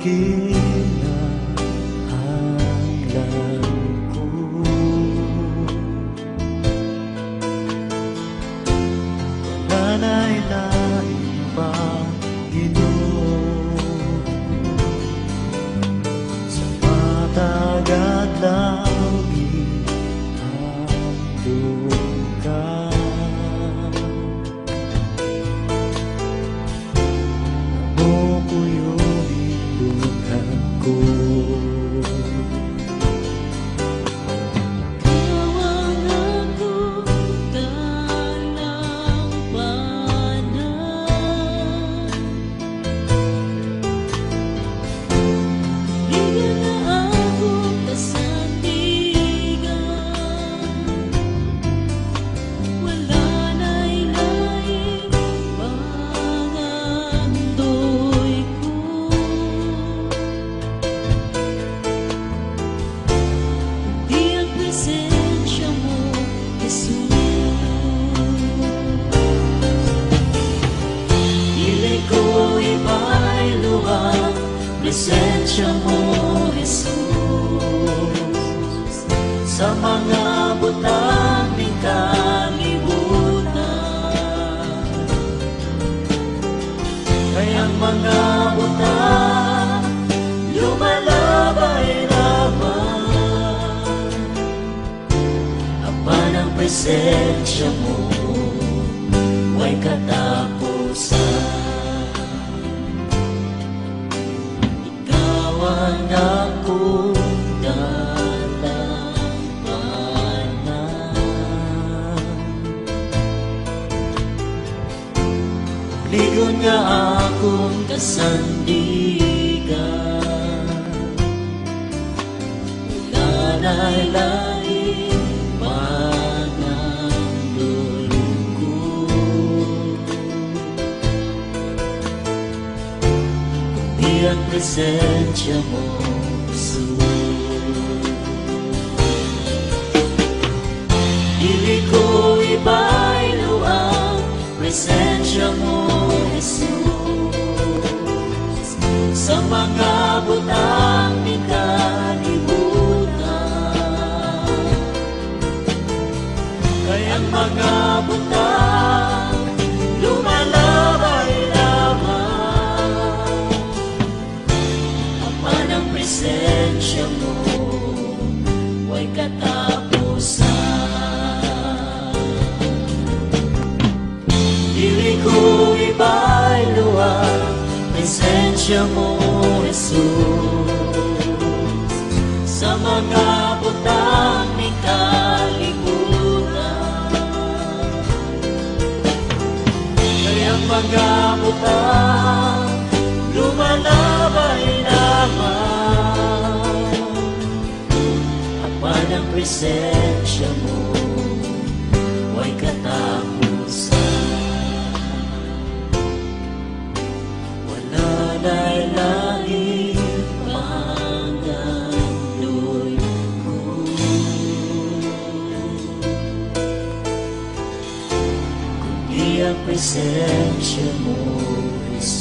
Kinahanglan ko, wala na'y laing pang Ginoo. Sa matagal lawig handog ka, mo ko yung ilughan ko. Presensya mo, Jesus, sa mga butang ng kalibutan. Kayang mga butang lumalabay-labay, apan ang presensya mo ay katapusan. Ang akong dalampanan, ligon nga akong kasandigan, wala na'y laing panandulong ko, kundi ang presensya mo, Jesus. Dili ko ibaylo ang presensya mo, Jesus, sa mga butang ni kalibutan. Kayang mga butang lumalabay-labay, apan ang presensya mo ay katapusan. Dili ko ibaylo ang presensya mo, Jesus, sa mga butang ni kalibutan. Kayang mga butang lumalabay-labay, apan ang presensya mo ay katapusan. Wala na'y laing pangandoy ko, kundi ang presensya mo, Jesus.